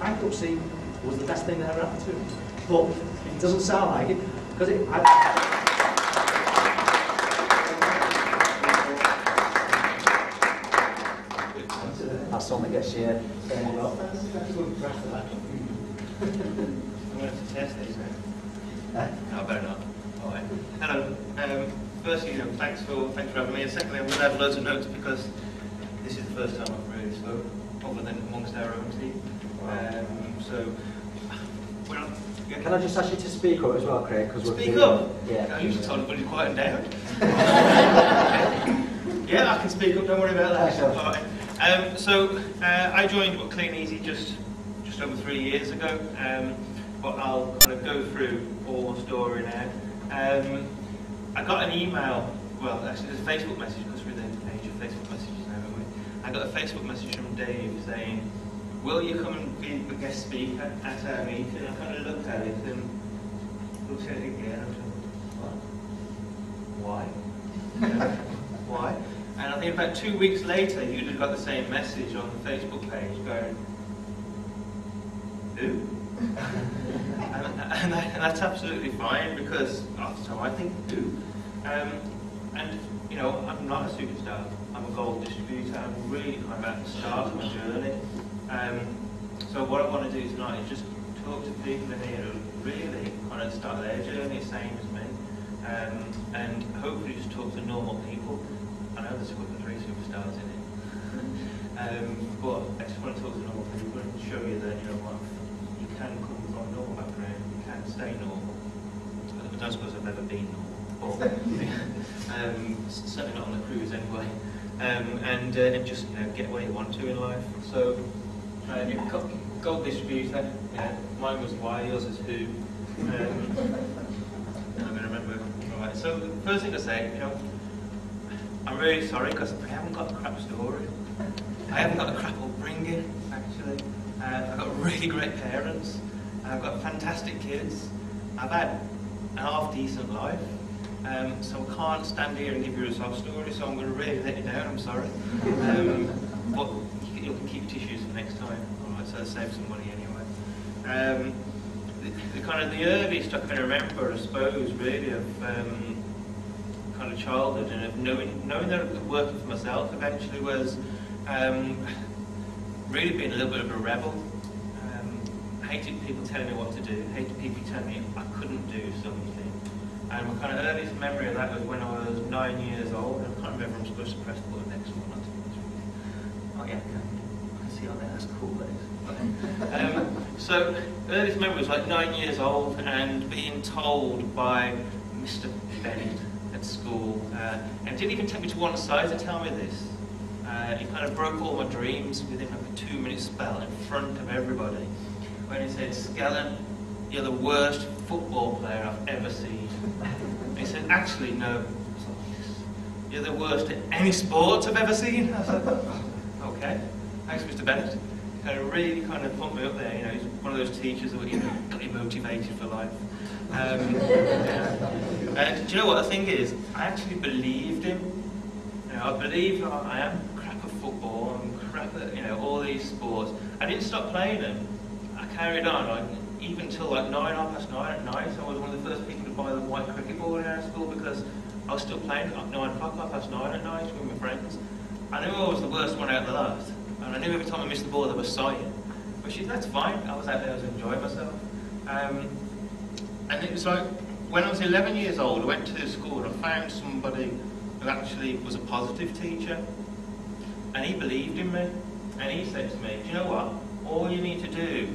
bankruptcy was the best thing that ever happened to him. But it doesn't sound like it, because that's something that gets shared fairly well. I'm going to test these now. No, I better not. All right. Hello. Firstly, thanks for having me. And secondly, I'm going to have loads of notes because this is the first time I've really spoken, other than amongst our own team. Can I just ask you to speak up as well, Craig? Speak up? Yeah. I usually told everybody to quiet down. Yeah, I can speak up. Don't worry about that. Sure. All right. I joined Kleeneze just over 3 years ago. But I'll kind of go through all the story now. I got an email, well actually there's a Facebook message because we're in the age of Facebook messages now, haven't we? I got a Facebook message from Dave saying, will you come and be a guest speaker at our meeting? I kind of looked at it and looked at it again and thought, what? Why? Why? And I think about 2 weeks later you'd have got the same message on the Facebook page going, who? and that's absolutely fine because after time I think do. I'm not a superstar. I'm a gold distributor. I'm really kind of at the start of my journey. So what I want to do tonight is just talk to people in here who really kind of start their journey same as me, and hopefully just talk to normal people. I know there's 2 or 3 superstars in it, but I just want to talk to normal people and show you that you can come from a normal background, you can stay normal. I don't suppose I've ever been normal, but certainly not on the cruise anyway. And just get where you want to in life. So, gold distributor. Mine was why, yours is who. I'm going to remember. All right. So the first thing to say, I'm really sorry because I haven't got a crap story. I haven't got a crap upbringing, actually. I've got really great parents. I've got fantastic kids. I've had a half-decent life. So I can't stand here and give you a sob story, so I'm going to really let you down, I'm sorry. But you can keep tissues for next time, alright, so save some money anyway. The earliest I can remember, I suppose, really, of kind of childhood and of knowing that I was working for myself eventually was really being a little bit of a rebel. Hated people telling me what to do, hated people telling me I couldn't do something. And my kind of earliest memory of that was when I was 9 years old. I can't remember if I'm supposed to press the button next one. Oh yeah, I can see on there, that's cool, that is. So, earliest memory was like 9 years old and being told by Mr. Bennett at school, and didn't even take me to one side to tell me this. He kind of broke all my dreams within like a 2-minute spell in front of everybody. When he said, Skellern, you're the worst football player I've ever seen. And he said, actually, no. I was like, yes. You're the worst at any sport I've ever seen. I was like, okay. Thanks, Mr. Bennett. He really pumped me up there. He's one of those teachers that got you motivated for life. And do you know what the thing is? I actually believed him. I believe I am crap at football, I'm crap at all these sports. I didn't stop playing them. I carried on, even till like 9 at night. So I was one of the first people to buy the white cricket ball in our school because I was still playing at 9 at night with my friends. I knew I was the worst one out of the last, and I knew every time I missed the ball there was sighing. But that's fine. I was out there, I was enjoying myself. And it was like when I was 11 years old, I went to the school and I found somebody who actually was a positive teacher, and he believed in me, and he said to me, do you know what? All you need to do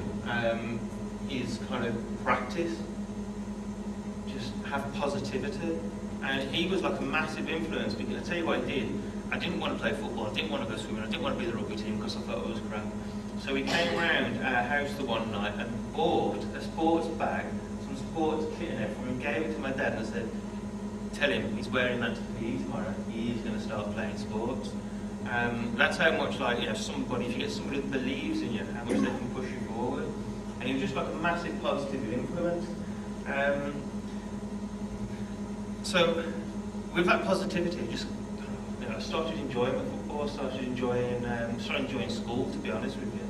is kind of practice, just have positivity. And he was like a massive influence, because I tell you what he did. I didn't want to play football, I didn't want to go swimming, I didn't want to be the rugby team because I thought it was crap. So he came round our house the one night and bought a sports bag, some sports kit and everything, and gave it to my dad and said, tell him he's wearing that to PE tomorrow, he is going to start playing sports. That's how much, if you get somebody that believes in you, how much they can push you forward. And he was just like a massive positive influence. So with that positivity, I started enjoying my football, started enjoying school, to be honest with you.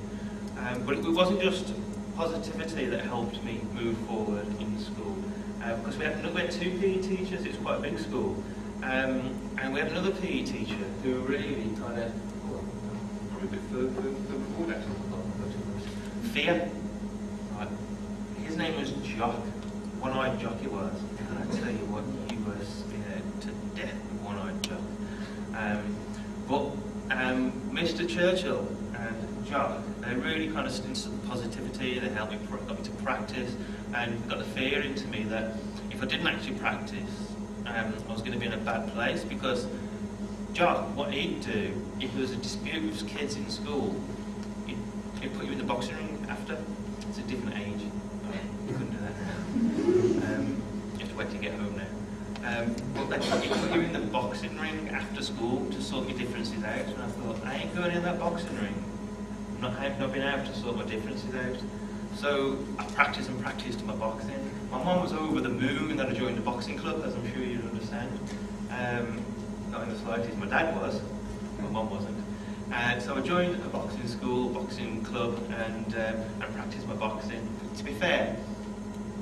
But it wasn't just positivity that helped me move forward in school. Because we had 2 PE teachers, it was quite a big school. And we had another PE teacher who really kind of, probably a bit forward actually, fear. Right. His name was Jock, one-eyed Jock he was. And I tell you what, he was scared to death with one-eyed Jock. Mr. Churchill and Jock, they really kind of instilled positivity, they helped me, got me to practice, and got the fear into me that if I didn't actually practice, I was going to be in a bad place, because Jock, what he'd do, if there was a dispute with kids in school, he'd put you in the boxing ring after. It's a different age. You couldn't do that. You have to wait to get home now. But they put you in the boxing ring after school to sort your differences out. And I thought, I ain't going in that boxing ring. I've not been able to sort my differences out. So I practiced and practiced my boxing. My mum was over the moon that I joined the boxing club, as I'm sure you'd understand. Not in the slightest. My dad was, my mum wasn't. So I joined a boxing school, boxing club, and practiced my boxing. To be fair,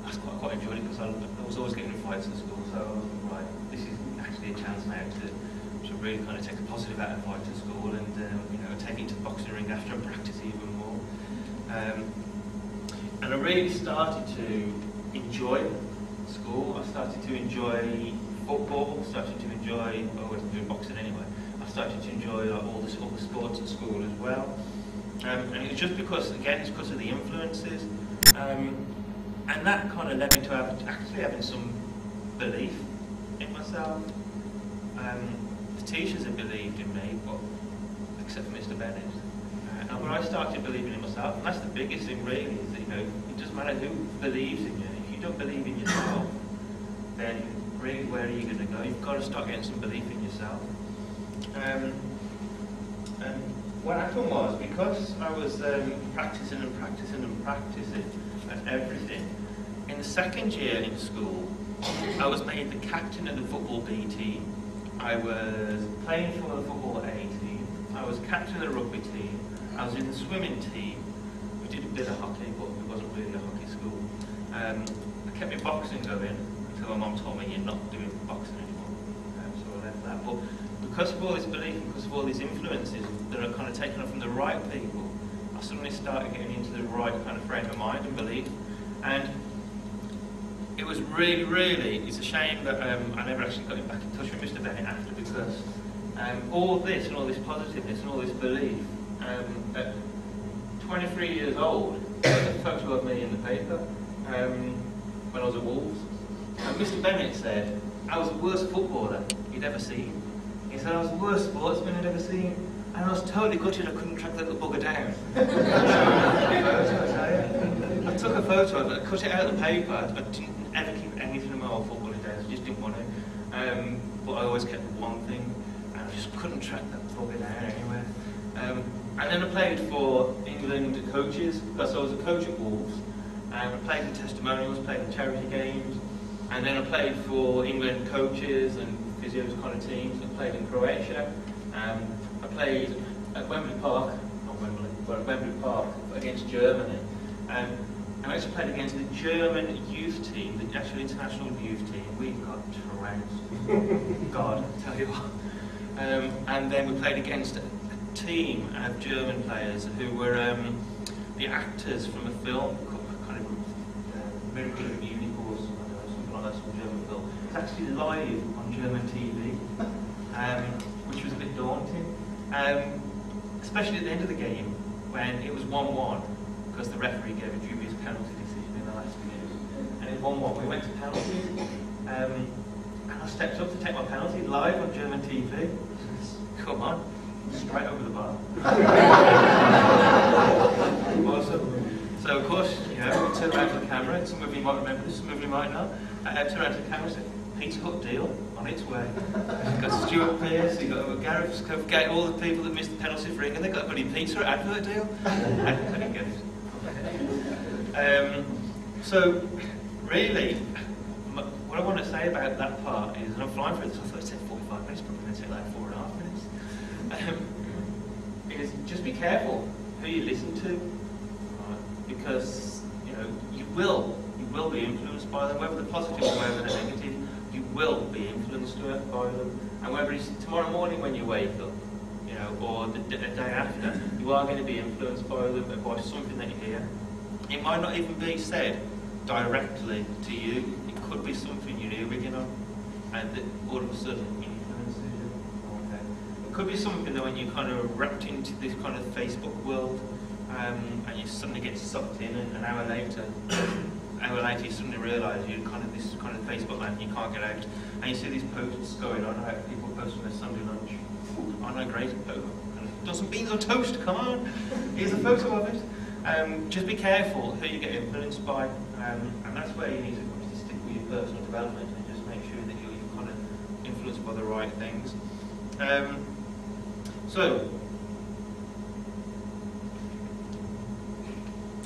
I quite enjoyed it, because I was always getting in fights at school. So I was right, this is actually a chance now to really kind of take a positive attitude to school, and take it to the boxing ring after and practice even more. And I really started to enjoy school. I started to enjoy football. Started to enjoy. I wasn't doing boxing anyway. I started to enjoy all the sports at school as well. And it was just because, again, it's because of the influences. And that kind of led me to actually having some belief in myself. The teachers had believed in me, but except for Mr. Bennett. And when I started believing in myself, and that's the biggest thing really, is that it doesn't matter who believes in you. If you don't believe in yourself, then really where are you going to go? You've got to start getting some belief in yourself. And what happened was, because I was practicing at everything, in the second year in school, I was made the captain of the football B team. I was playing for the football A team. I was captain of the rugby team. I was in the swimming team. We did a bit of hockey, but it wasn't really a hockey school. I kept my boxing going until my mum told me, you're not doing boxing anymore. So I left that. But because of all this belief, because of all these influences that are kind of taken up from the right people, I suddenly started getting into the right kind of frame of mind and belief. And it was really, it's a shame that I never actually got back in touch with Mr. Bennett after, because all this and all this positiveness and all this belief, at 23 years old, there was a photo of me in the paper when I was at Wolves. And Mr. Bennett said I was the worst footballer he'd ever seen. He said I was the worst sportsman he'd ever seen, and I was totally gutted I couldn't track that little bugger down. I took a photo of it, I cut it out of the paper. I didn't ever keep anything of my old footballing days, I just didn't want to. But I always kept one thing, and I just couldn't track that bugger down anywhere. And then I played for England coaches, because I was a coach at Wolves, and I played in testimonials, played in charity games, and then I played for England coaches and physios kind of teams. I played in Croatia. I played at Wembley Park, not Wembley, but at Wembley Park against Germany. And I actually played against the German youth team, the actual international youth team. We got trounced. God, I tell you what. And then we played against a team of German players who were the actors from a film, kind of Miracle of Unicorns, something like that, some German film. It's actually live on German TV, which was a bit daunting, especially at the end of the game when it was 1-1, because the referee gave a dubious penalty decision in the last minute, and it was 1-1. We went to penalties, and I stepped up to take my penalty live on German TV. Come on. Straight over the bar. Awesome. So of course, we turned around to the camera. Some of you might remember this, some of you might not. Turned around to the camera and said, Pizza Hut deal on its way. You've got Stuart Pearce, you've got Gareth Southgate, all the people that missed the penalty for England, they've got a bloody pizza advert deal. I didn't get it. So really, what I want to say about that part is, and I'm flying through this, I thought it said 45 minutes, probably going to take like 4.5 minutes. Is just be careful who you listen to. because you will be influenced by them, whether they're positive or whether they're negative. You will be influenced by them, and whether it's tomorrow morning when you wake up, or the day after, you are going to be influenced by them, by something that you hear. It might not even be said directly to you. It could be something you're hearing and that all of a sudden influences you. Okay. It could be something that when you kind of wrapped into this kind of Facebook world, and you suddenly get sucked in, and an hour later you suddenly realise you're kind of this kind of Facebook land, you can't get out, and you see these posts going on about people posting their Sunday lunch. I know, great, done some beans on toast, come on, here's a photo of it. Just be careful who you get influenced by, and that's where you need to stick with your personal development and just make sure that you're kind of influenced by the right things. So,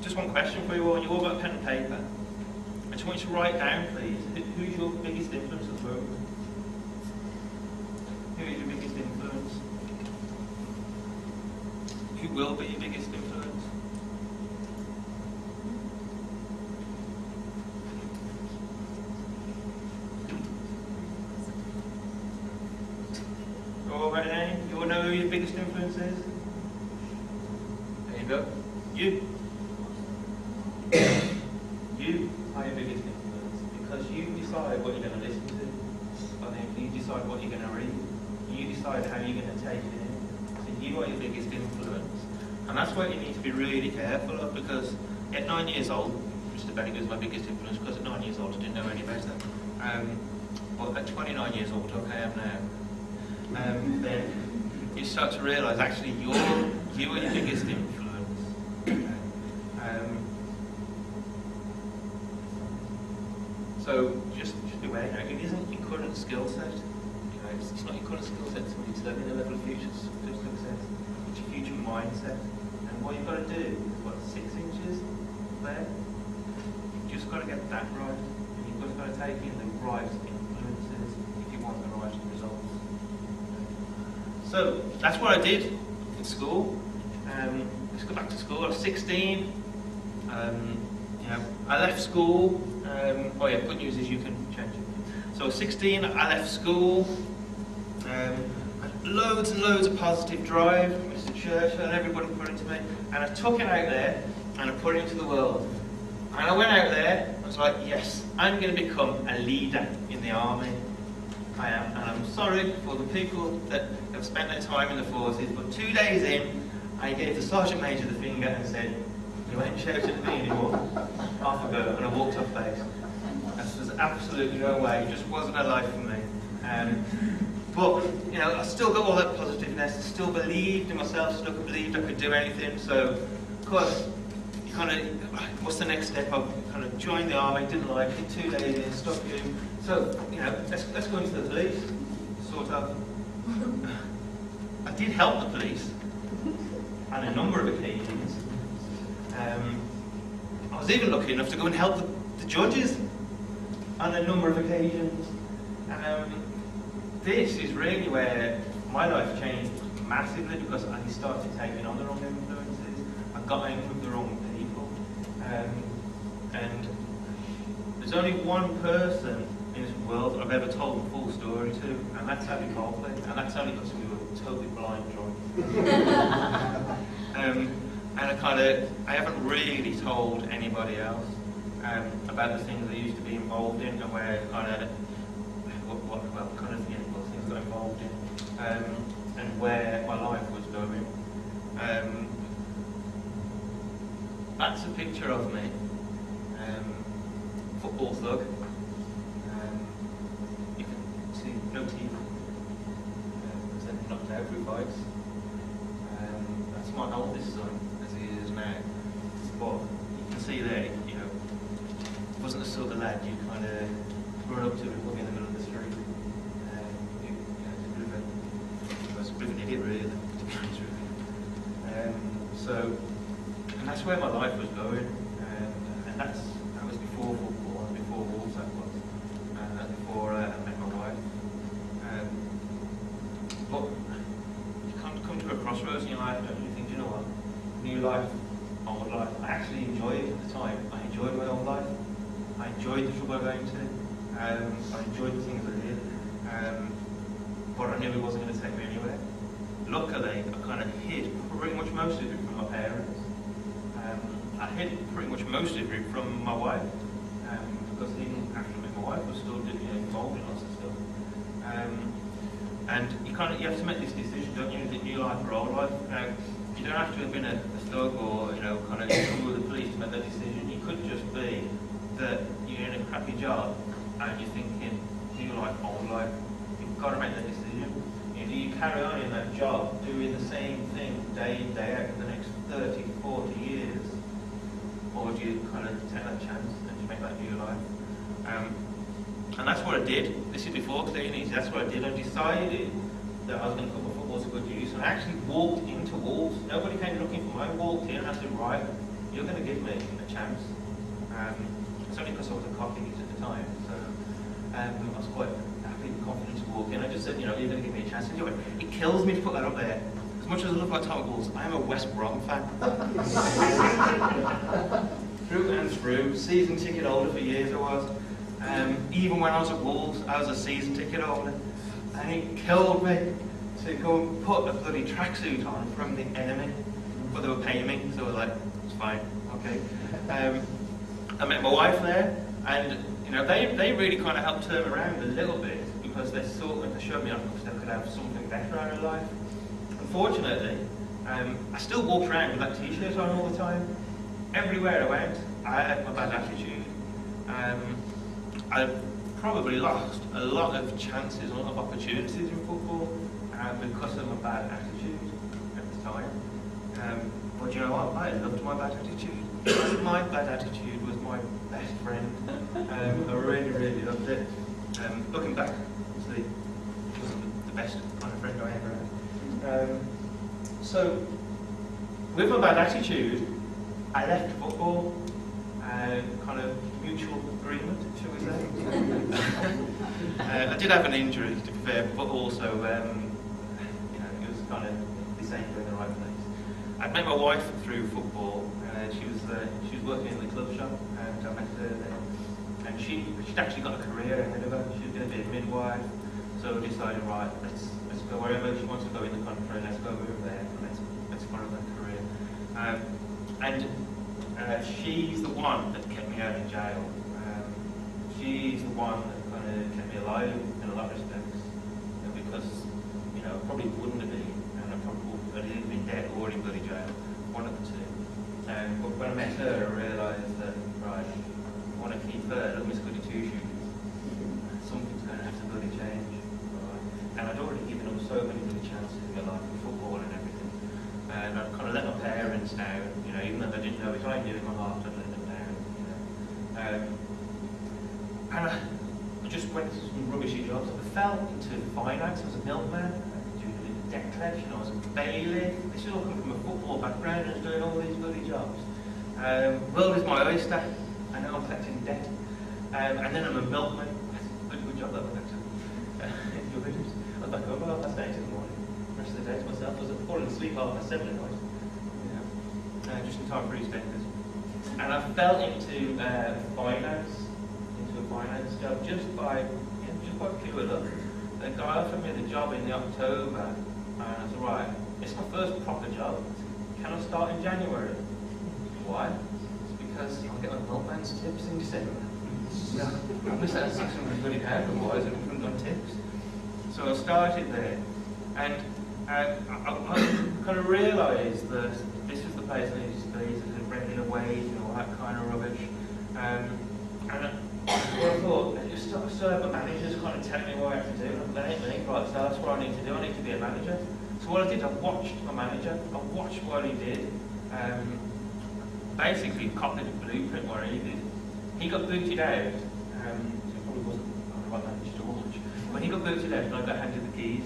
just one question for you all. When you all got pen and paper, I just want you to write down, please, who's your biggest influence at the moment? Who is your biggest influence? Who will be your biggest influence? You all got a name? You all know who your biggest influence is? There you go. You. You are your biggest influence because you decide what you're going to listen to. You decide what you're going to read. You decide how you're going to take it in. So you are your biggest influence. And that's what you need to be really careful of, because at 9 years old, Mr. Bennigan was my biggest influence because at 9 years old I didn't know any better. But at 29 years old, okay, I am now, then you start to realise actually you are your biggest influence. So just be aware now, it isn't your current skill set. It's not your current skill set to determine the level of future success. It's your future mindset. And what you've got to do is, 6 inches there? You've just got to get that right. And you've just got to take in the right influences if you want the right results. So that's what I did in school. Let's go back to school. I was 16. I left school. Oh yeah, good news is you can change it. So 16, I left school. Had loads and loads of positive drive. Went to church and everybody put it to me. And I took it out there and I put it into the world. And I went out there, I was like, yes, I'm going to become a leader in the army. I am. And I'm sorry for the people that have spent their time in the forces, but 2 days in, I gave the Sergeant Major the finger and said, you ain't shouting at me anymore. Off I go, and I walked off base. There's absolutely no way, it just wasn't a life for me. But, I still got all that positiveness, I still believed in myself, still believed I could do anything, so, of course, you kind of, what's the next step? I kind of joined the army, didn't like it, 2 days in, stopped doing. So, let's go into the police, sort of. I did help the police on a number of occasions. I was even lucky enough to go and help the judges on a number of occasions. This is really where my life changed massively, because I started taking on the wrong influences. I got in with the wrong people. And there's only one person in this world I've ever told the full story to, and that's Abby Copley, and that's only because we were totally blind drunk. And I haven't really told anybody else about the things I used to be involved in, and where what things I got involved in, and where my life was going. That's a picture of me, football thug. You can see no teeth, knocked out through fights. That's my oldest son, as he is now. But you can see there, he wasn't the sort of lad you kind of run up to and put in the middle of the street. He was a bit of an idiot, really, to be honest with you. And that's where my life was going, and that was before football, and before Wolves, that was, and that's before I met my wife. But you come to a crossroads in your life, don't you? Think, you know what, new life, old life. I actually enjoy enjoyed the trouble I went to. I enjoyed the things I did. But I knew it wasn't going to take me anywhere. Luckily, I kind of hid pretty much most of it from my parents. I hid pretty much most of it from my wife, because even after I met my wife, I was still involved in lots of stuff. And you have to make this decision, don't you? Is it new life or old life? You don't have to have been a thug or kind of come with the police to make that decision. It could just be that you're in a crappy job and you're thinking new life, old life. You've got to make that decision. Do you carry on in that job doing the same thing day in, day out for the next 30, 40 years? Or do you kind of take that chance and you make that new life? And that's what I did. This is before Kleeneze. That's what I did. I decided that I was going to put my football to good use. And I actually walked into Wolves. Nobody came looking for me. I walked in and I said, right, you're going to give me a chance. It's only because I was a cocky at the time. So I was quite happy and confident to walk in. I just said, you're going to give me a chance. Anyway, it kills me to put that up there. As much as I love my Tower Wolves, I am a West Brom fan. Through and through. Season ticket holder for years I was. Even when I was at Wolves, I was a season ticket holder. And it killed me to go and put a bloody tracksuit on from the enemy. But they were paying me, so I was like, it's fine, okay. I met my wife there, and they really kind of helped turn around a little bit, because they showed me I could have something better out of life. Unfortunately, I still walked around with that t-shirt on all the time. Everywhere I went, I had my bad attitude. I probably lost a lot of chances, a lot of opportunities in football because of my bad attitude at the time. But you know what? I loved my bad attitude. My bad attitude was my best friend. I really, really loved it. Looking back, obviously, it wasn't the best kind of friend I ever had. So, with my bad attitude, I left football. Kind of mutual agreement, shall we say. I did have an injury, to be fair, but also, it was kind of this ain't going the right place. I'd met my wife through football. She was working in the club shop, and I met her there. And she'd actually got a career ahead of her. She was going to be a midwife, so we decided, right, let's go wherever she wants to go in the country. Let's go over there. Let's follow that career. She's the one that kept me out of jail. She's the one that kind of kept me alive in a lot of respects. Because, I probably wouldn't have been, and I probably would have either been dead or in bloody jail. One of the two. But when I met her, I realised that, right, I want to keep her, look, Miss Goody Two-Shoes. Something's going to have to bloody change. Right? And I'd already given up so many bloody chances in my life with football and everything. And I'd kind of let my parents down, even though they didn't know it, I knew in my heart I'd let them down, And I just went to some rubbishy jobs. I fell into finance. I was a milkman, doing debt collection, I was a bailiff. This is all coming from a football background, and I was doing all these bloody jobs. World is my oyster, and now I'm collecting debt. And then I'm a milkman. That's a pretty good job that was actually. I was back over 8:30 in the morning. The rest of the day to myself. I was falling asleep 7:30 at night. Just in time for EastEnders. And I fell into finance, into a finance job just by pure luck. The guy offered me the job in October, and I said, right, it's my first proper job. Can I start in January? Why? It's because I'll get my milkman's tips in December. I'm just at £600 otherwise I wouldn't have done tips. So I started there, and I kind of realised that this was the place I needed to be, the regular wage and all that kind of rubbish. And I thought, so the manager's kind of telling me what I have to do. That ain't me, right, so that's what I need to do. I need to be a manager. So what I did, I watched my manager. I watched what he did. Basically copied the blueprint what he did. He got booted out. So it probably wasn't the right manager to watch. When he got booted out, and I got handed the keys.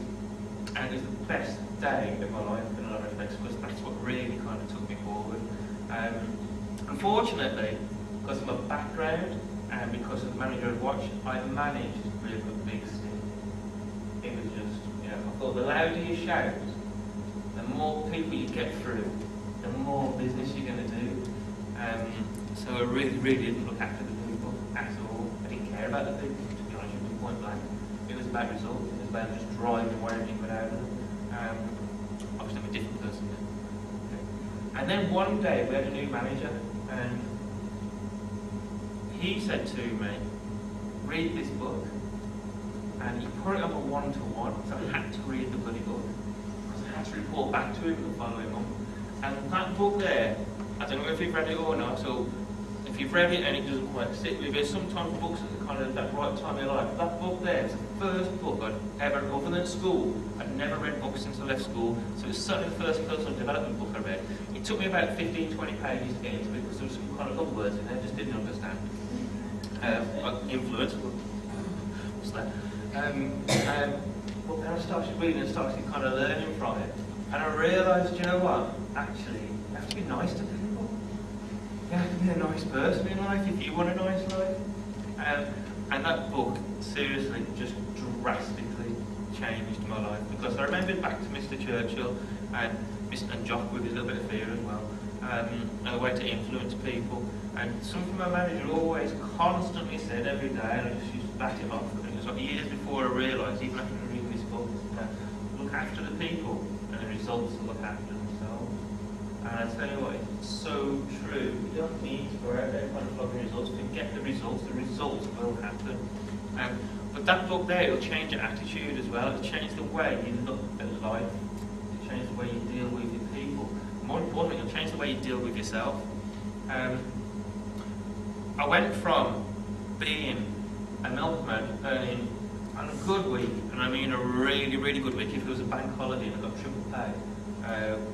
And it was the best day of my life in a lot of respects, because that's what really kind of took me forward. Unfortunately, because of my background and because of the manager I'd watched, I managed to really put big stink. It was just, I thought the louder you shout, the more people you get through, the more business you're going to do. So I really, really didn't look after the people. at all. I didn't care about the people, to be honest with you, point blank. It was about results. It was about just driving away everything without them. Obviously, I'm a different person now. Okay. And then one day we had a new manager, and he said to me, read this book. And he put it on a one-to-one, so I had to read the bloody book. Because I had to report back to him the following month. And that book there, I don't know if you've read it or not, so if you've read it and it doesn't quite sit with you, sometimes books at the kind of that right time of your life. That book there is the first book I'd ever, other than school, I'd never read books since I left school, so it's certainly the first personal development book I read. It took me about 15, 20 pages to get into it because there were some kind of other words in there I just didn't understand. Influence, what's that? But then I started reading and started kind of learning from it. And I realised, you know what? Actually, you have to be nice to people. You have to be a nice person in life if you want a nice life. And that book, seriously, just drastically changed my life. Because I remembered back to Mr. Churchill and Jock with his little bit of fear as well. And a way to influence people. And something my manager always constantly said every day, and I just used to back him off. And it was like years before I realised, even after reading this book, look after the people, and the results will look after themselves. And I tell you what, it's so true. You don't need to go out there kind of flogging results. Forget the results will happen. But that book there, it'll change your attitude as well. It'll change the way you look at life. It'll change the way you deal with your people. More importantly, it'll change the way you deal with yourself. I went from being a milkman earning on a good week, and I mean a really, really good week, if it was a bank holiday and I got triple pay,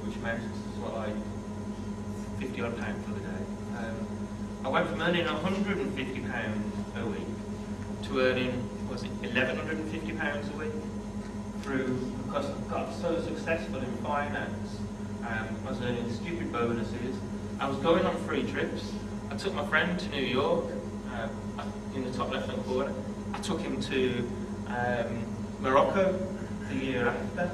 which amounts to what, like £50 odd for the day. I went from earning £150 a week to earning, what was it, £1,150 a week, because I got so successful in finance. I was earning stupid bonuses. I was going on free trips. I took my friend to New York, in the top left-hand corner. I took him to Morocco the year after,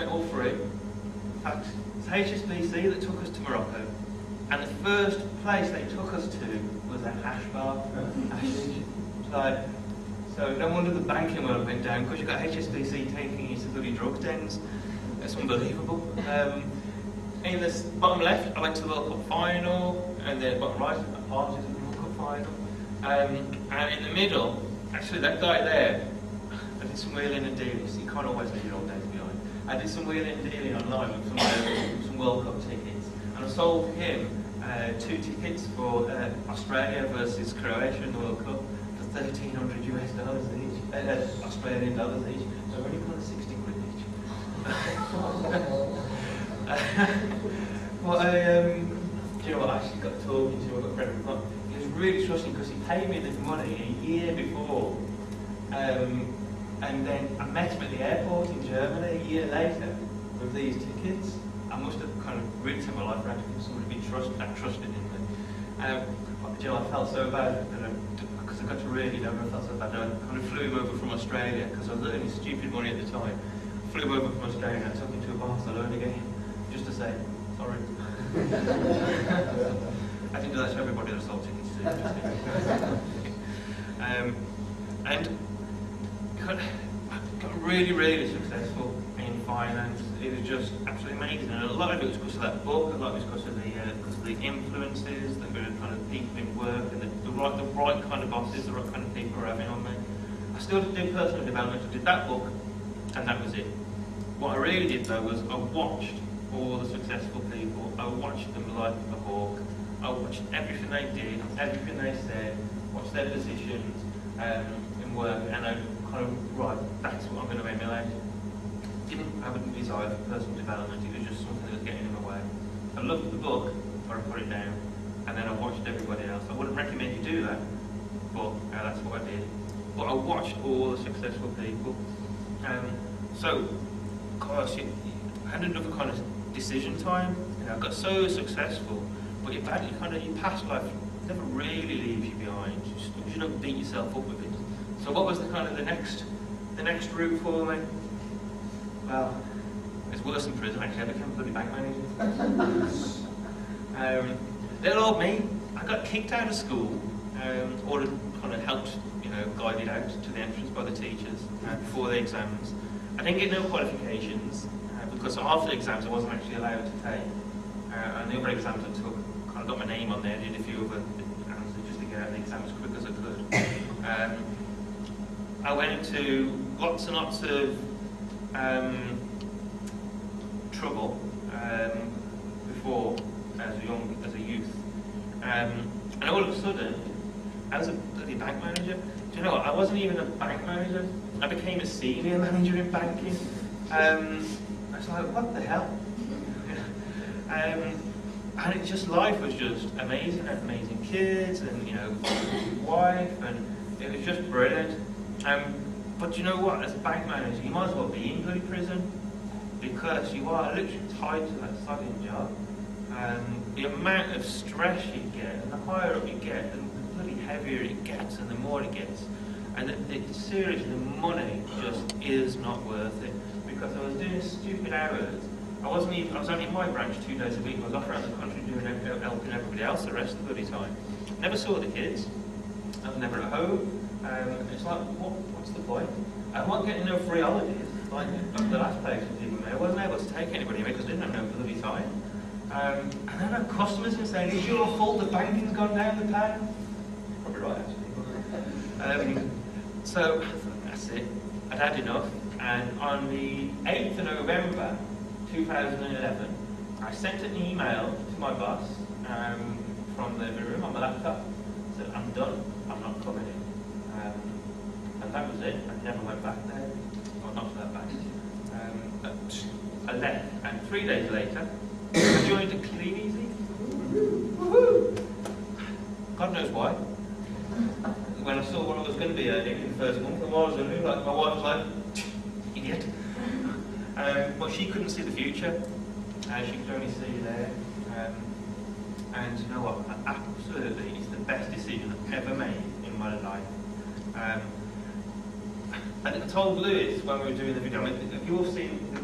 all three. In fact, it's HSBC that took us to Morocco, and the first place they took us to was a hash bar. So no wonder the banking world went down, because you've got HSBC taking you to bloody drug dens. It's unbelievable. In the bottom left, I went to the World Cup final, and then bottom right, I parted in the World Cup final. And in the middle, actually that guy there, I did some wheeling and dealing. You can't always leave your old days behind. I did some wheeling and dealing online with some World Cup tickets, and I sold him 2 tickets for Australia versus Croatia in the World Cup for $1,300 each, Australian dollars each. So only kind of 60 quid each. Well, do you know what? I actually got talking to a friend of mine. He was really trusting because he paid me this money a year before. And then I met him at the airport in Germany a year later with these tickets. I must have kind of really turned my life around to give somebody that trusted in me. But, you know, I felt so bad because I got to really know him. I felt so bad. I kind of flew him over from Australia because I was earning stupid money at the time. Flew him over from Australia and I took him to Barcelona again just to say sorry. I didn't do that to everybody that I sold tickets to. And got really, really successful in finance. It was just absolutely amazing, and a lot of it was because of that book. A lot of it was because of the influences, the kind of people in work, and the right kind of bosses, the right kind of people were having on me. I still did personal development. I did that book, and that was it. What I really did though was I watched all the successful people. I watched them like a hawk. I watched everything they did, everything they said, watched their positions in work, and I kind of, right, that's what I'm going to emulate. Didn't have a desire for personal development, it was just something that was getting in my way. I looked at the book, or I put it down, and then I watched everybody else. I wouldn't recommend you do that, but that's what I did. But I watched all the successful people. So, gosh, I had another kind of decision time. You know, I got so successful, but your past life never really leaves you behind. You don't beat yourself up with it. So what was the next route for me? Well, it's worse than prison. Actually, I became a bloody bank manager. Little old me, I got kicked out of school. I or kind of helped, guided out to the entrance by the teachers before the exams. I didn't get no qualifications because half the exams I wasn't actually allowed to take. And the other exams I took, kind of got my name on there, did a few other answers just to get out of the exam as quick as I could. I went into lots and lots of trouble before as a youth. And all of a sudden, I was a bloody bank manager. Do you know what? I wasn't even a bank manager. I became a senior manager in banking. I was like, what the hell? And it just, life was just amazing. I had amazing kids and, wife, and it was just brilliant. But you know what? As a bank manager, you might as well be in bloody prison because you are literally tied to that sodding job. The amount of stress you get, and the higher up you get, and the bloody heavier it gets, and the more it gets. And seriously, the money just is not worth it. Because I was doing stupid hours. I was only in my branch 2 days a week. I was off around the country helping everybody else the rest of the bloody time. Never saw the kids. I was never at home. It's like, what's the point? I wasn't getting no free holidays. Like the last place was even there. I wasn't able to take anybody away because I didn't have no bloody time. And then I had customers who saying, "It's your fault the banking's gone down the pan." Probably right, actually. So that's it. I'd had enough. And on the 8th of November 2011, I sent an email to my boss from the living room on my laptop. Said, "I'm done. I'm not coming in." And that was it. I never went back there. Well, not to that bank. I left, and 3 days later, I joined a Kleeneze. Woohoo! God knows why. When I saw what I was going to be earning in the first month, and what I was earning, my wife was like, "Idiot." But she couldn't see the future. She could only see there. And you know what? Absolutely, it's the best decision I've ever made in my life. I told Lewis when we were doing the video, I mean, have you all seen the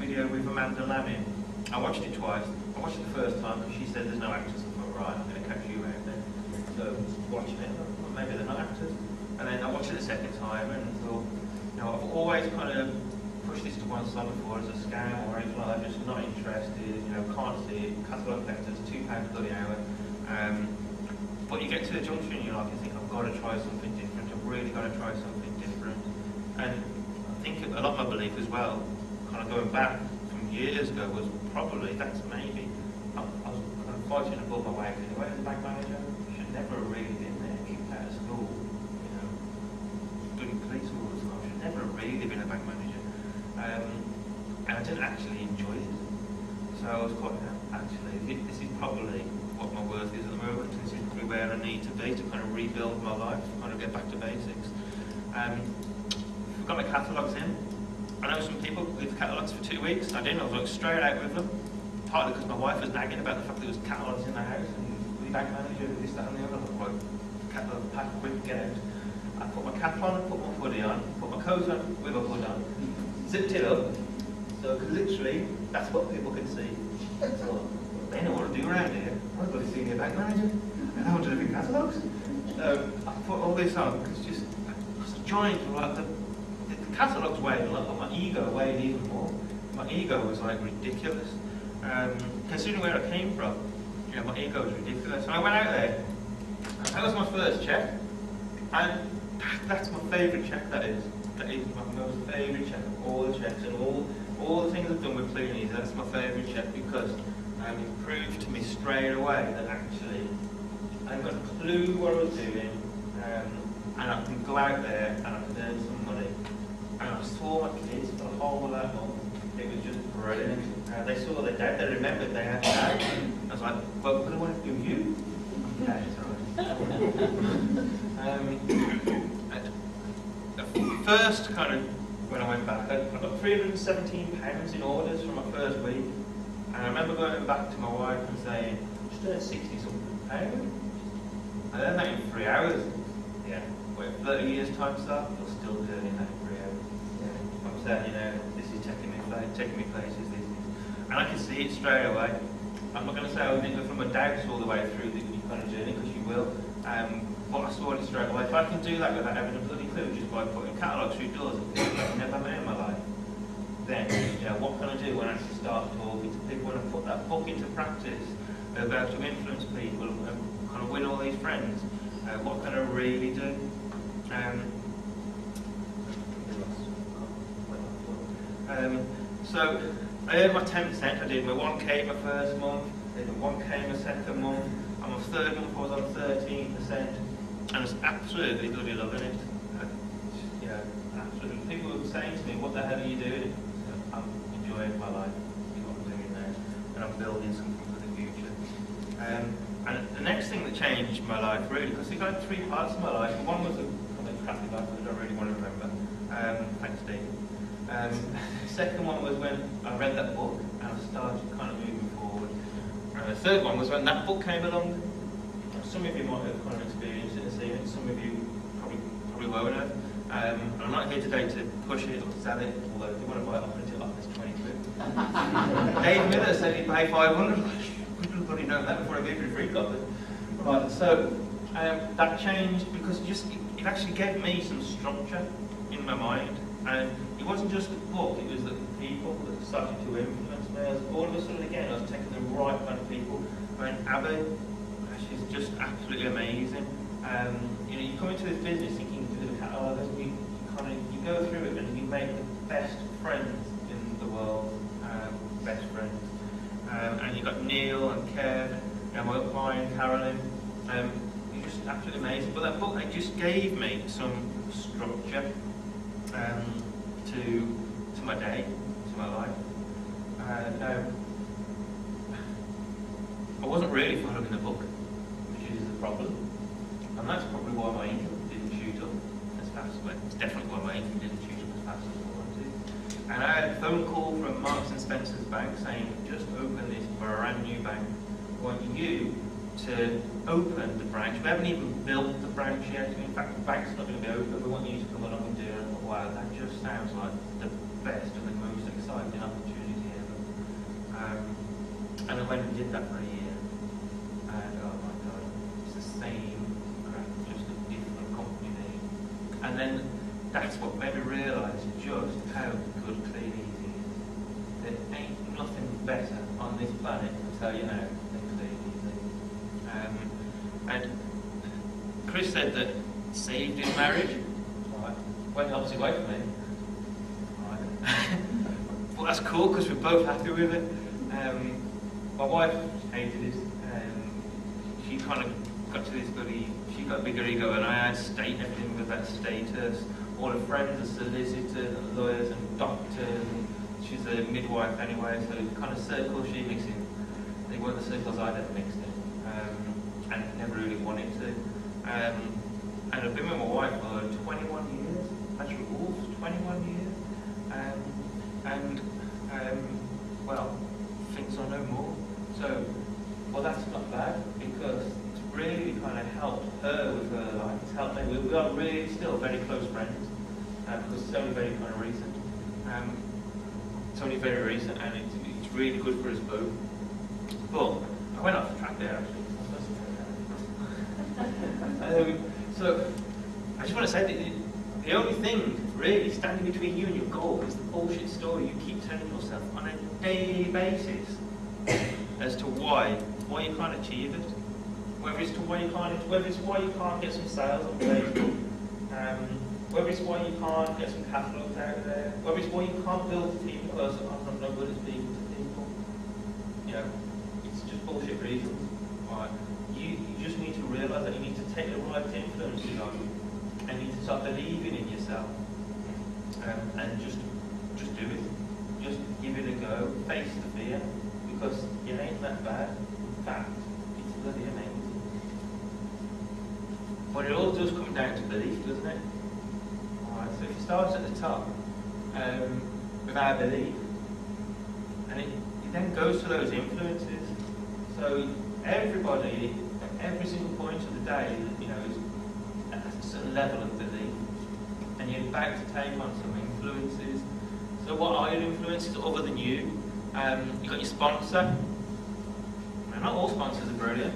video with Amanda Lamin? I watched it twice. I watched it the first time because she said there's no actors. I thought, right, I'm going to catch you out there. So watching it, well, maybe they're not actors. And then I watched it the second time and thought, I've always kind of pushed this to one side before as a scam or anything like that, just not interested, can't see it, catalogue letters, £2 bloody hour. But you get to the junction in your life, you think, I've got to try something different, I've really got to try something different. And I think a lot of my belief as well, kind of going back from years ago, was probably, that's maybe, I was kind of fighting above my weight anyway as a bank manager. I should never have really been there, kicked out of school, doing police all the time. I should never have really been a bank manager. And I didn't actually enjoy it. So I was quite, actually, this is probably what my worth is at the moment. This is probably where I need to be to kind of rebuild my life, kind of get back to basics. We've got my catalogues in. I know some people with catalogues for 2 weeks. I didn't. I was like straight out with them. Partly because my wife was nagging about the fact that there was catalogues in the house and the bank manager, this, that, and the other. I was like, catalogue pack, quick, get out. I put my cap on, put my hoodie on, put my coat on with a hood on, zipped it up. So literally, that's what people can see. So they know what to do around here. I've got a senior bank manager, and I want to do catalogues. So I put all this on because just I joined like the catalogues weighed a lot, but my ego weighed even more. My ego was like ridiculous. Considering where I came from, my ego was ridiculous. So I went out there. That was my first check, and that's my favourite check. That is my most favourite check of all the checks and all the things I've done with Kleeneze. That's my favourite check because it proved to me straight away that actually I haven't got a clue what I was doing, and I can go out there and I can earn some money. And I saw my kids for the whole of that month. It was just brilliant. They saw their dad, they remembered they had dad. I was like, well, what do I want to do with you? Yeah, it's alright. First kind of, when I went back, I got £317 in orders from my first week. And I remember going back to my wife and saying, just earn 60-something pounds. I earned that in 3 hours. Yeah. Wait, 30 years time start, you're still earning that in 3 hours. Yeah. I'm saying, this is taking me places, this is. And I can see it straight away. I'm not going to say I was from a doubts all the way through the kind of journey, because you will. but I saw it straight away. If I can do that without having a bloody clue, just by putting catalogues through doors of people I've never met in my life, then, you know, what can I do when I actually start talking to people, when I put that book into practice, about to influence people and kind of win all these friends? What can I really do? So I earned my 10%. I did my 1K my first month, I did my 1K my second month, and my third month I was on 13%, and I was absolutely bloody loving it. Yeah, absolutely. People were saying to me, "What the hell are you doing?" I'm enjoying my life, is what I'm doing now, and I'm building something for the future. And the next thing that changed my life, really, because it got 3 parts of my life. One was a kind of crappy life that I don't really want to remember. Thanks, Steve. The second one was when I read that book and I started kind of moving forward. And the third one was when that book came along. Some of you might have kind of experienced it and seen it, some of you probably won't have. I'm not here today to push it or sell it, although if you want to buy it, I'll print it off, it's 20 quid. Dave Miller said he'd pay 500. I couldn't bloody know that before I gave you a free copy. Right, so that changed because it actually gave me some structure in my mind. And it wasn't just the book, it was the people that started to influence me. All of a sudden, again, I was taking the right kind of people. I mean, Abby, she's just absolutely amazing. You know, you come into this business thinking through the catalogue, you go through it and you make the best friends in the world, best friends. And you've got Neil and Kev, and my upline, Carolyn. You're just absolutely amazing. But that book, it just gave me some structure. To my day, to my life. I wasn't really following the book, which is the problem, and that's probably why my income didn't shoot up as fast. Well, it's definitely why my income didn't shoot up as fast as I wanted. And I had a phone call from Marks and Spencer's bank saying, "Just open this brand new bank. I want you to open the branch. We haven't even built the branch yet. In fact, the bank's not going to be open. We want you to come along and do it." Wow, that just sounds like the best and the most exciting opportunity ever. And I went and did that for a year. And oh my God, it's the same crap, just a different company name. And then that's what made me realise just how good Kleeneze is. There ain't nothing better on this planet, to tell you now, than Kleeneze. And Chris said that saved in marriage. Went the opposite way for me. Right. Well, that's cool because we're both happy with it. My wife hated it. She kind of got to this she got a bigger ego, and I had everything with that status. All her friends are solicitors and lawyers and doctors, and she's a midwife anyway, so the kind of circles she mixed in, they weren't the circles I'd ever mixed in, and never really wanted to. And I've been with my wife for 21 years. That's rules, 21 years. Well, things are no more. So, well, that's not bad because it's really kind of helped her with her life. It's helped me. We are really still very close friends because it's only very kind of recent. It's only very recent, and it's really good for us both. But I went off the track there actually. So I just want to say that the only thing really standing between you and your goal is the bullshit story you keep telling yourself on a daily basis as to why you can't achieve it. Whether it's why you can't get some sales on Facebook, whether it's why you can't get some catalogs out there, whether it's why you can't build a team because I'm not no good at speaking to people. You know, it's just bullshit reasons. Right? You just need to realise that you need to take the right influences on you, and you need to start believing in yourself, and just do it. Just give it a go. Face the fear, because it ain't that bad. In fact, it's bloody amazing. But it all does come down to belief, doesn't it? Alright, so if you start at the top without belief, and it then goes to those influences. So everybody, at every single point of the day, you know, is at a certain level of belief, and you're about to take on some influences. So what are your influences other than you? You've got your sponsor. Now, not all sponsors are brilliant.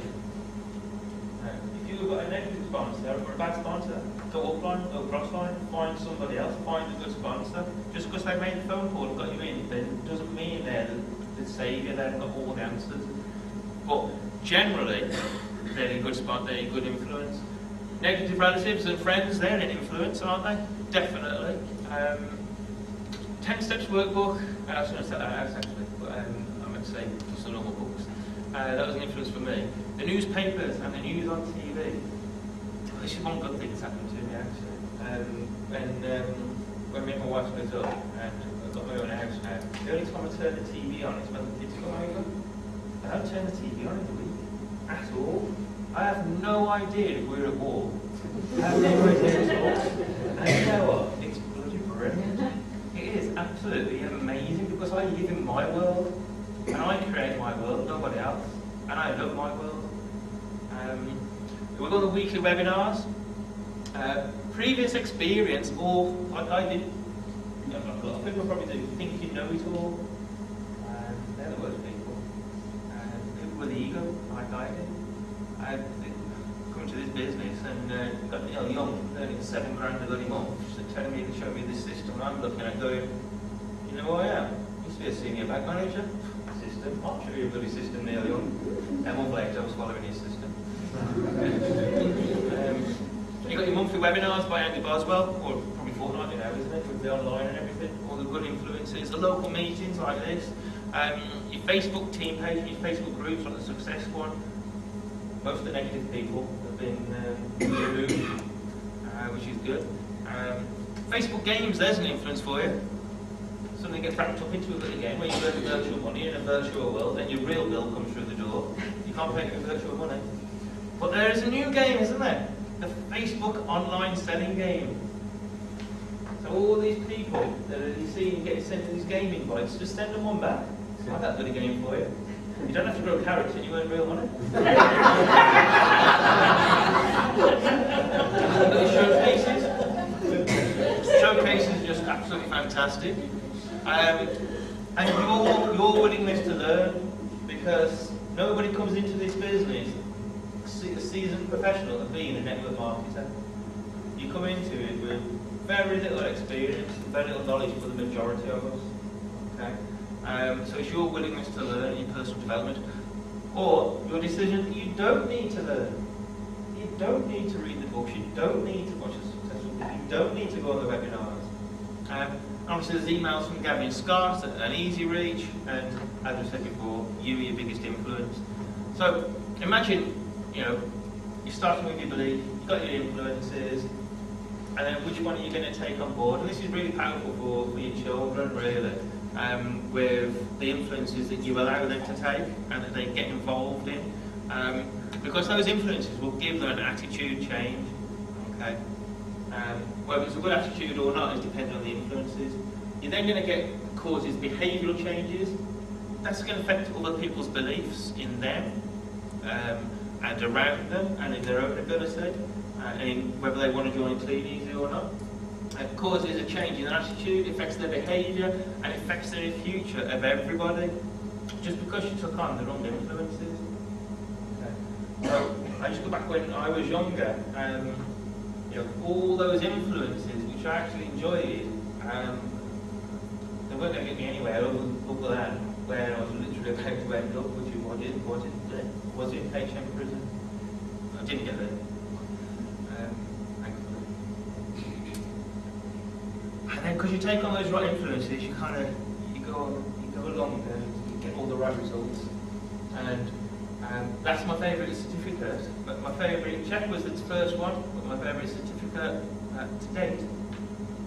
If you've got a negative sponsor or a bad sponsor, go offline, go crossline, find somebody else, find a good sponsor. Just because they made the phone call and got you in, then doesn't mean they're the saviour, they've got all the answers. But generally, they're a good spot, they're a good influence. Negative relatives and friends, they're an influence, aren't they? Definitely. 10 Steps Workbook, I was going to set that out actually, but I meant to say just the normal books. That was an influence for me. The newspapers and the news on TV. This is one good thing that's happened to me actually. When me and my wife split up and I've got my own house now, the only time I turn the TV on is when the kids come over. I don't turn the TV on in the week at all. I have no idea if we're at war. I have no idea at all. And you know what? It's bloody brilliant. It is absolutely amazing because I live in my world and I create my world, nobody else. And I love my world. We've got the weekly webinars. Previous experience, or like I did, a lot of people probably do, think you know it all. They're the worst people. People with ego, like I did. I come to this business and got young, earning $7 grand a bloody month, telling me to show me this system. I'm looking at going, you know who I am? Used to be a senior bank manager. System. I'll show you a bloody system nearly on. A month later, I was following his system. You've got your monthly webinars by Andy Boswell, or probably fortnightly now, isn't it? With the online and everything, all the good influences, the local meetings like this, your Facebook team page, your Facebook groups like the Success one. Most of the negative people have been removed, which is good. Facebook games, there's an influence for you. Something gets wrapped up into a little game where you earn virtual money in a virtual world, then your real bill comes through the door. You can't pay with virtual money. But there is a new game, isn't there? The Facebook online selling game. So all these people that you see getting sent these game invites, just send them one back. It's like that little game for you. You don't have to grow carrots and you earn real money. Showcases. Showcases are just absolutely fantastic. And your willingness to learn, because nobody comes into this business a seasoned professional of being a network marketer. You come into it with very little experience, very little knowledge for the majority of us. Okay? So it's your willingness to learn, your personal development, or your decision that you don't need to learn. You don't need to read the books, you don't need to watch a successful book, you don't need to go on the webinars. Obviously there's emails from Gavin Scott and Easy Reach, and as I said before, you are your biggest influence. So imagine, you're starting with your belief, you've got your influences, and then which one are you going to take on board? And this is really powerful for your children, really, with the influences that you allow them to take and that they get involved in. Because those influences will give them an attitude change. Okay? Whether it's a good attitude or not is dependent on the influences. You're then going to get causes behavioural changes. That's going to affect other people's beliefs in them and around them and in their own ability, and in whether they want to join Kleeneze or not. It causes a change in their attitude, affects their behaviour, and affects the future of everybody, just because you took on the wrong influences. Okay. So I just go back when I was younger, all those influences which I actually enjoyed, they weren't going to get me anywhere other than where I was literally about to end up, which was in HM prison. I didn't get there. And then because you take on those right influences, you go along and you get all the right results. And that's my favourite certificate. But my favourite check was the first one, but my favourite certificate to date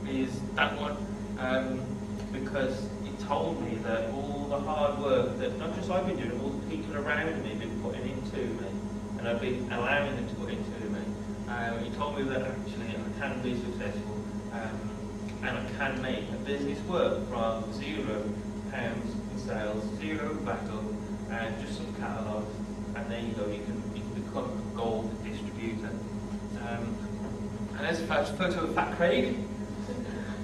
is that one, because it told me that all the hard work that not just I've been doing, all the people around me have been putting into me, and I've been allowing them to put into me. It told me that actually I can be successful. And I can make a business work from £0 in sales, 0 backup, and just some catalogues, and there you go, you can become a gold distributor. And there's a photo of Fat Craig.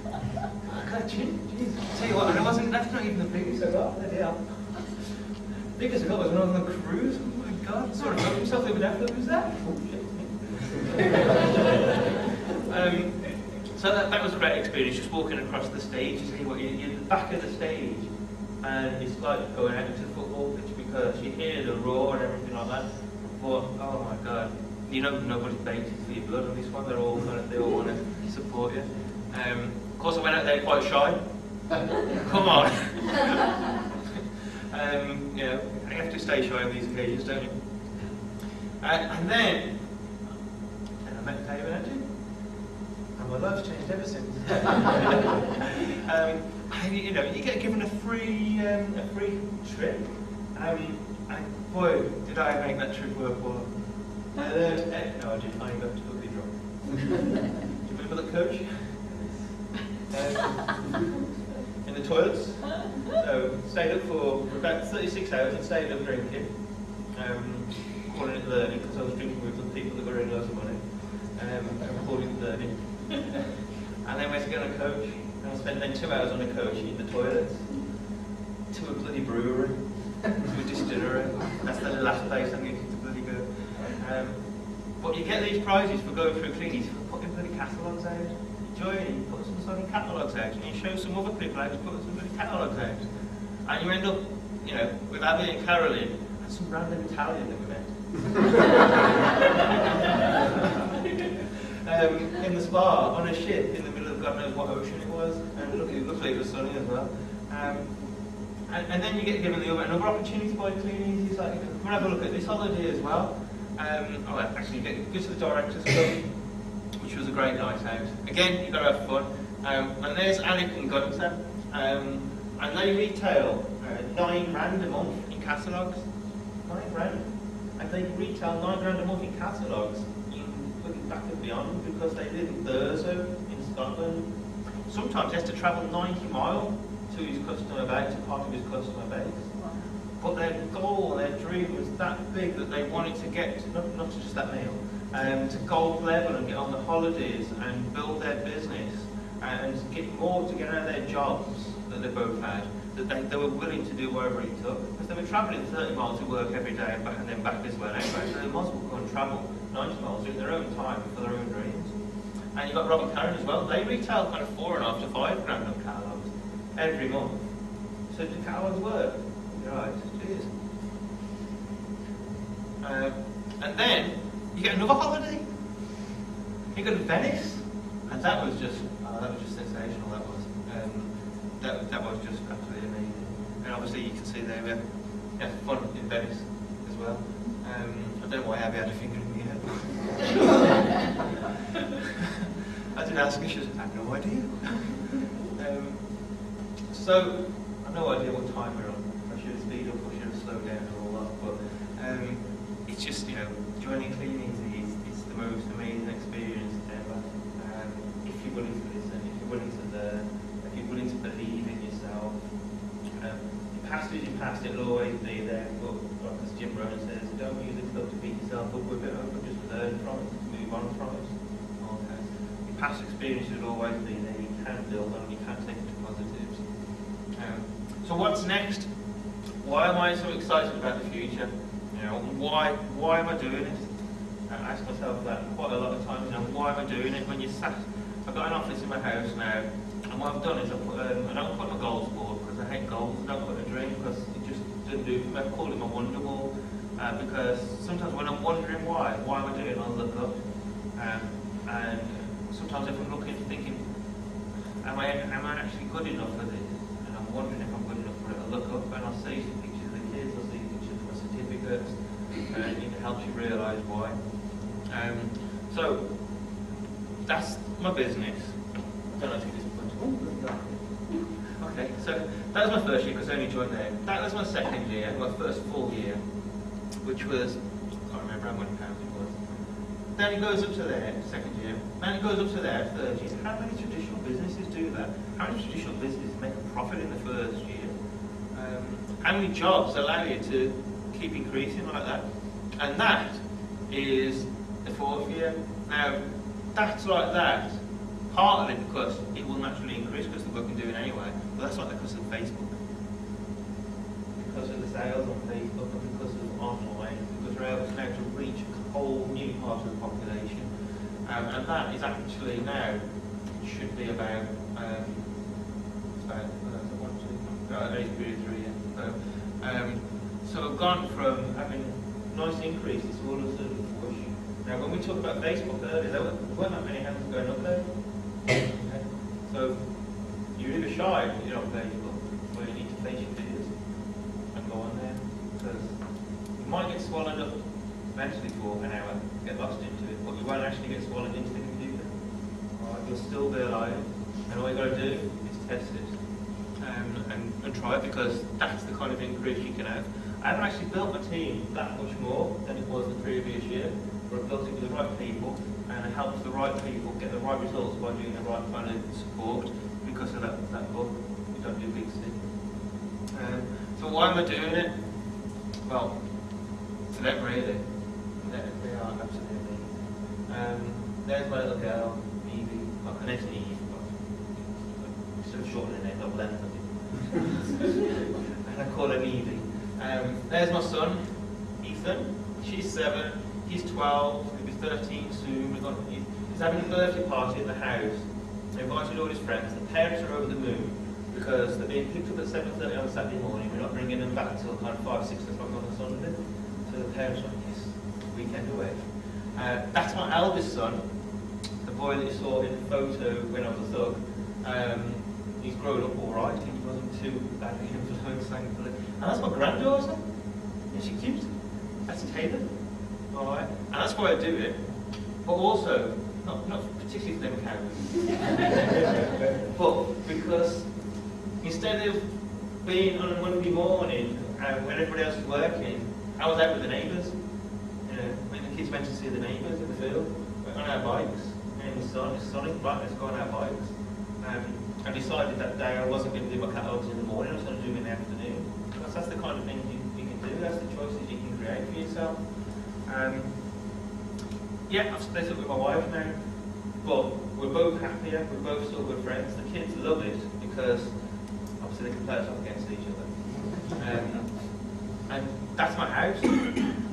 Look at that chin, jeez. I'll tell you what, that's not even the biggest I got, bloody hell. The biggest I got was when I was on the cruise, oh my god, sort of broke himself the other day, who's that? Oh shit. So that was a great experience, just walking across the stage. You see what you're at the back of the stage, and it's like going out into the football pitch because you hear the roar and everything like that. But oh my God, you know nobody's baited for your blood on this one. They all want to support you. Of course, I went out there quite shy. Come on. You know, you have to stay shy on these occasions, don't you? And then I met David actually. And my life's changed ever since. You know, you get given a free trip, and boy, did I make that trip worthwhile. No, I didn't. I got to quickly drop. Do you remember the coach? In the toilets. So stayed up for about 36 hours and stayed up drinking. Calling it learning because I was drinking with the people that were in loads of money. And calling it learning. And then went to get on a coach, and I spent then 2 hours on a coach in the toilets, to a bloody brewery, to a distillery. That's the last place I needed to bloody go. But you get these prizes for going through Kleeneze, for putting bloody catalogues out, joining, put some bloody catalogues out, and you show some other people how to put some bloody catalogues out. And you end up, you know, with Abby and Caroline, and some random Italian that we met. In the spa, on a ship, in the middle of God knows what ocean it was, and luckily it was sunny as well. And then you get given another opportunity by Kleeneze. It's like, come and have a look at this holiday as well. Actually, you go to the Directors Club, which was a great night out. Again, you've got to have fun. And there's Alec and Gunter, and they retail £9 a month in catalogues. £9. And they retail £9 a month in catalogues in back and beyond because they live in Thurso in Scotland. Sometimes he has to travel 90 miles to his customer base, to part of his customer base. But their goal, their dream was that big that they wanted to get to, not just that meal, to gold level and get on the holidays and build their business and get more to get out of their jobs that they both had, that they were willing to do wherever it took. Because they were travelling 30 miles to work every day and then back as well anyway, so they might as well go and travel 90 miles in their own time for their own dreams. And you've got Rob and Karen as well. They retail kind of £4.5 to £5 of catalogues every month. So do catalogues work? You're right, cheers. And then you get another holiday. You go to Venice, and that was just sensational. That was just absolutely amazing. And obviously you can see there we had fun in Venice as well. I don't know why Abby had a finger in the air. I did ask her, she said, I have no idea. So, I have no idea what time we're on. I should have speed up, I should have slowed down and all that. But it's just, you know, joining Kleeneze is the most amazing experience ever. If you're willing to listen, if you're willing to learn, if you're willing to believe in yourself. Your past is your past, it'll always be there. But like as Jim Rohn says, don't use the club to beat yourself up with it, but just learn from it, move on from it. Okay. Your past experience will always be there. You can build on, you can take it to positives. So what's next? Why am I so excited about the future? You know, why am I doing it? I ask myself that quite a lot of times. You know, why am I doing it? When you're sat, I've got an office in my house now, and what I've done is I don't put my goals board because I hate goals. I don't put a dream because it just doesn't do. I call it my wonder wall because sometimes when I'm wondering why am I doing it, I'll look up, and sometimes if I'm looking, thinking, am I actually good enough for this? And I'm wondering if I'm good enough for it. I look up and I'll see some pictures of the kids, I'll see pictures of my certificates, and it helps you realise why. So that's my business. I don't know if you just okay, so that was my first year because I only joined there. That was my second year, my first full year, which was, I can't remember how many pounds it was. Then it goes up to there, second year. Then it goes up to there, third year. How many traditional businesses do that? How many traditional businesses make a profit in the first year? How many jobs allow you to keep increasing like that? And that is the fourth year. Now, that's like that. Partly because it will naturally increase because of the work we're doing anyway, but that's not because of Facebook. Because of the sales on Facebook and because of online, because we're able to now to reach a whole new part of the population. And that is actually now should be about, age period 3 years. So I've gone from having nice increases to all of a sudden push. Now when we talked about Facebook earlier, there weren't that many hands going up there. Okay. So you're either shy if you're on Facebook, or you need to face your fears and go on there. Because you might get swallowed up mentally for an hour, get lost into it, but you won't actually get swallowed into the computer. Right? You'll still be alive, and all you've got to do is test it and try it, because that's the kind of increase you can have. I haven't actually built my team that much more than it was the previous year, but I've built it with the right people, and it helps the right people get the right results by doing the right kind of support because of that book. We don't do big stick. So why am I doing it? Well, for them really. They are absolutely. There's my little girl, Evie. Well, her name's Eve, but sort of shorten her name, double length of it. And I call her Evie. There's my son, Ethan. She's 7, he's 12, he'll be 13 soon. He's having a birthday party at the house. He invited all his friends. The parents are over the moon because they're being picked up at 7:30 on Saturday morning. We're not bringing them back until kind of 5, 6 o'clock on the Sunday. So the parents are like, yes, weekend away. That's my eldest son, the boy that you saw in the photo when I was a thug. He's grown up all right. He wasn't too badly influenced, thankfully. And that's my granddaughter. Isn't she cute? That's Taylor. All right. And that's why I do it. But also, not particularly for them cows. But because instead of being on a Monday morning when everybody else is working, I was out with the neighbours. You know, when the kids went to see the neighbours in the field, went on our bikes. And the sun is sunny, right? Let's go on our bikes. I decided that day I wasn't going to do my catalogues in the morning, I was going to do them in the afternoon. Because that's the kind of thing you can do, that's the choices you can create for yourself. Yeah, I've split up with my wife now, but we're both happier, we're both still good friends. The kids love it because obviously they can play us off against each other. And that's my house.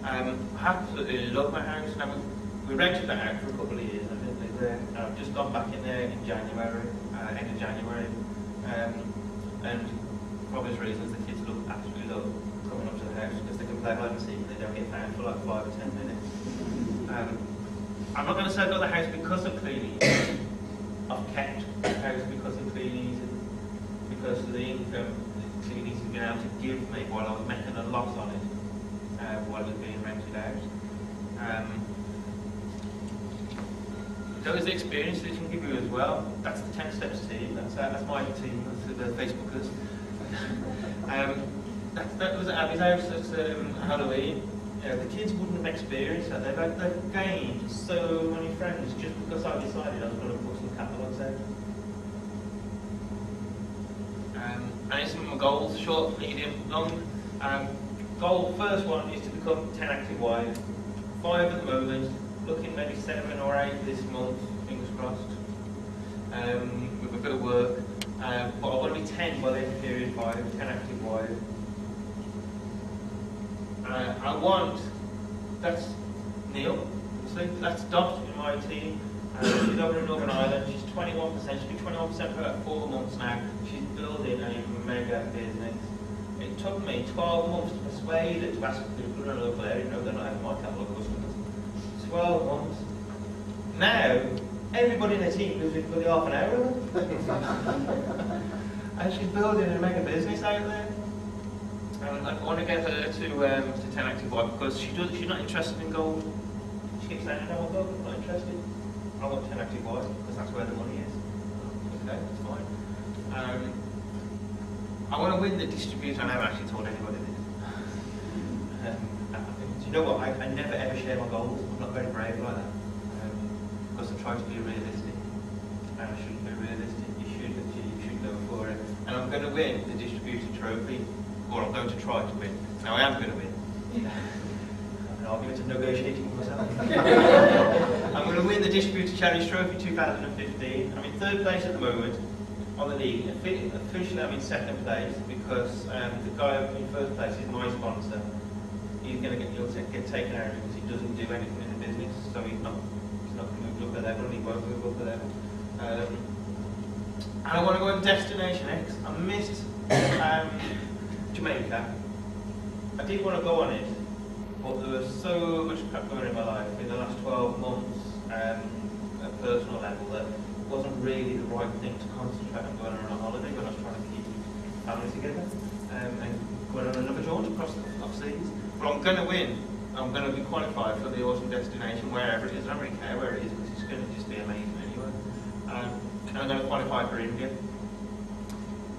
I absolutely love my house. Now, we rented that out for a couple of years. I didn't live there. I've just gone back in there in January. End of January, and for obvious reasons the kids absolutely love coming up to the house because they can play hide and seek and they don't get found for like 5 or 10 minutes. I'm not going to say I got the house because of Kleeneze. I've kept the house because of Kleeneze, because of the income that Kleeneze has been able to give me while I was making a loss on it while it was being rented out. Those experiences it can give you as well. That's the 10 Steps team. That's my team. That's the Facebookers. That was at Abby's house at Halloween. Yeah, the kids wouldn't have experienced that. They've gained so many friends just because I decided I was going to put some catalogues out. And it's my goals: short, medium, long. Goal first one is to become 10 active wives. 5 at the moment. Looking maybe 7 or 8 this month, fingers crossed, with a bit of work. But I want to be 10 by the end of period 5, 10 active wives. I want, that's Neil, see, that's Dot in my team. She's over in Northern Ireland, she's 21%, she's been 21% for about 4 months now. She's building a mega business. It took me 12 months to persuade her to ask people in a local area, you know, they're not having my catalogue customers. 12 months. Now, everybody in the team lives within half an hour of her. And she's building a mega business out there. And I want to get her to 10 active wife because she's not interested in gold. She keeps saying, I don't want gold, I'm not interested. I want 10 active wife because that's where the money is. Okay, that's fine. I want to win the distributor. I never actually told anybody this. You know what, I never ever share my goals. I'm not very brave like that. Because I try to be realistic. And I shouldn't be realistic. You should achieve, you should go for it. And I'm going to win the distributor trophy. Or I'm going to try to win. Now I am going to win. An argument of negotiating with myself. I'm going to win the distributor challenge trophy 2015. I'm in 3rd place at the moment on the league. Officially I'm in 2nd place because the guy in 1st place is my sponsor. He's going to get taken out because he doesn't do anything in the business, so he's not going to move up a level, and he won't move up a level. And I want to go on Destination X. I missed Jamaica. I did want to go on it, but there was so much crap going in my life in the last 12 months at a personal level that it wasn't really the right thing to concentrate on going on a holiday when I was trying to keep family together and going on another jaunt across the seas. But I'm going to win. I'm going to be qualified for the autumn destination, wherever it is. I don't really care where it is, because it's going to just be amazing anyway. And I'm going to qualify for India.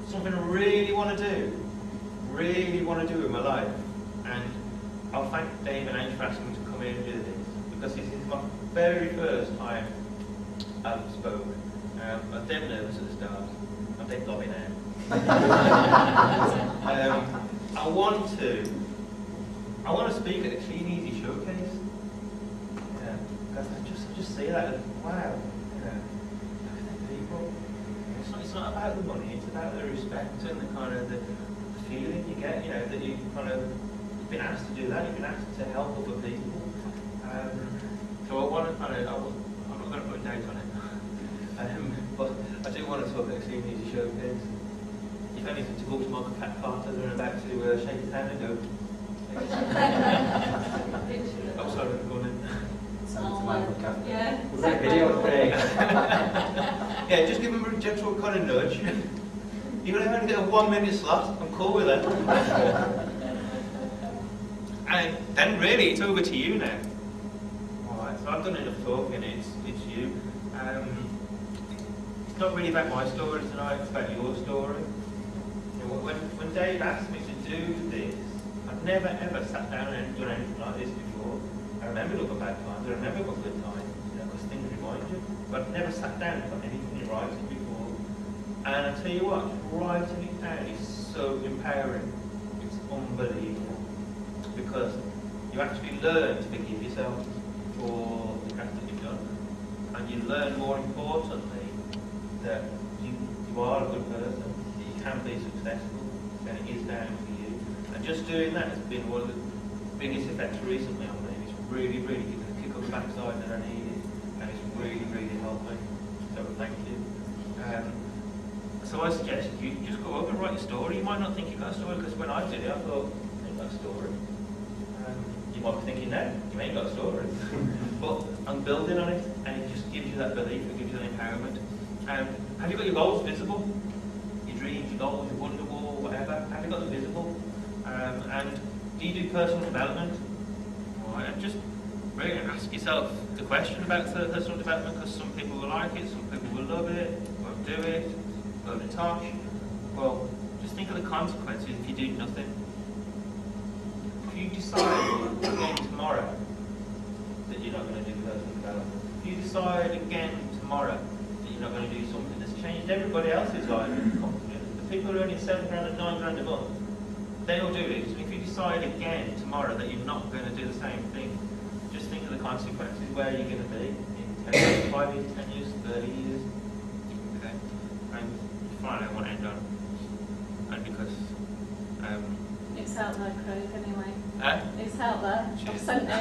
Something I really want to do in my life. And I'll thank Dave and Ange for asking me to come here and do this, because this is my very first time I've spoken. I was dead nervous at the start. I'm dead gobby now. I want to speak at a Kleeneze showcase. Yeah, because I just see that as, wow, look at the people. It's not about the money, it's about the respect and the kind of the feeling you get, that you kind of, you've been asked to do that, you've been asked to help other people. So I want to kind of, I'm not going to put a date on it, but I do want to talk at a Kleeneze showcase. If anything, to go to Michael Carter, they're about to shake his hand and go. Oh, sorry, go on in. Yeah. Was that video today? Yeah, just give him a gentle kind of nudge. Even if I only get a 1 minute slot, I'm cool with it. And then really, it's over to you now. Alright, so I've done enough talking, it's you. It's not really about my story tonight, it's about your story. When Dave asked me to do this, I've never ever sat down and done anything like this before. I remember all the bad times, I remember all the good times, because things remind you. But I've never sat down and done anything in writing before. And I tell you what, writing it down is so empowering. It's unbelievable. Because you actually learn to forgive yourself for the crap that you've done. And you learn, more importantly, that you are a good person, that you can be successful, and it is down to you. And just doing that has been one of the biggest effects recently on me. It's really, really given a kick up the backside that I needed, and it's really, really helped me. So thank you. So I suggest you just go up and write your story. You might not think you've got a story, because when I did it, I thought, I ain't got a story. You might be thinking, no, you ain't got a story. But I'm building on it, and it just gives you that belief, it gives you that empowerment. Have you got your goals visible? Your dreams, your goals, your wonder wall, whatever. Have you got them visible? And do you do personal development? Right, and just really ask yourself the question about personal development, because some people will like it, some people will love it, won't do it, won't touch. Well, just think of the consequences if you do nothing. If you decide again tomorrow that you're not going to do personal development, if you decide again tomorrow that you're not going to do something that's changed everybody else's life in confidence, the people who are earning £7 and £9 a month, they'll do it. So if you decide again tomorrow that you're not going to do the same thing, just think of the consequences, where you're going to be in 10 years, 5 years, 10 years, 30 years. Okay? And finally, I want to end on, and because it's out there, Craig, anyway. It's out there. Cheers. I've sent it.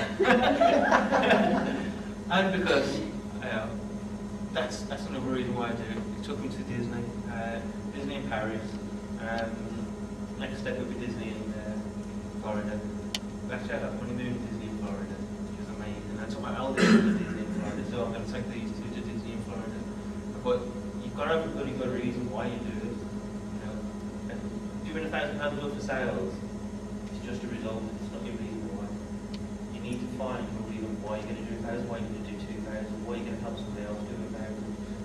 And because that's another reason why I do it. We took them to Disney, Disney in Paris. Next step would be Disney in Florida. Actually, I had a honeymoon in Disney in Florida, which was amazing. I took my eldest to Disney in Florida, so I'm going to take these two to Disney in Florida. But you've got to have a really good reason why you do it. Doing £1,000 worth of sales is just a result, it's not your reason why. You need to find a reason why you're going to do 1,000, why you're going to do 2,000, why you're going to help somebody else do 1,000.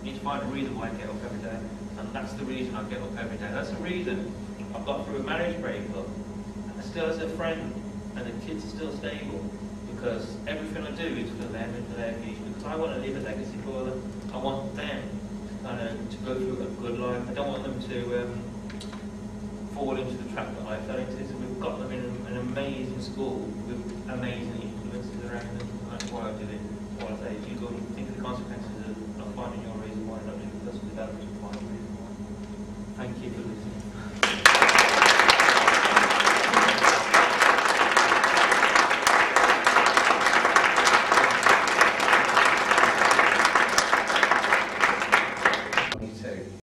You need to find a reason why I get up every day, and that's the reason I get up every day. That's the reason I've got through a marriage breakup, and still as a friend, and the kids are still stable, because everything I do is for them and for their future, because I want to leave a legacy for them. I want them to go through a good life. I don't want them to fall into the trap that I fell into. So we've got them in an amazing school with amazing influences around them.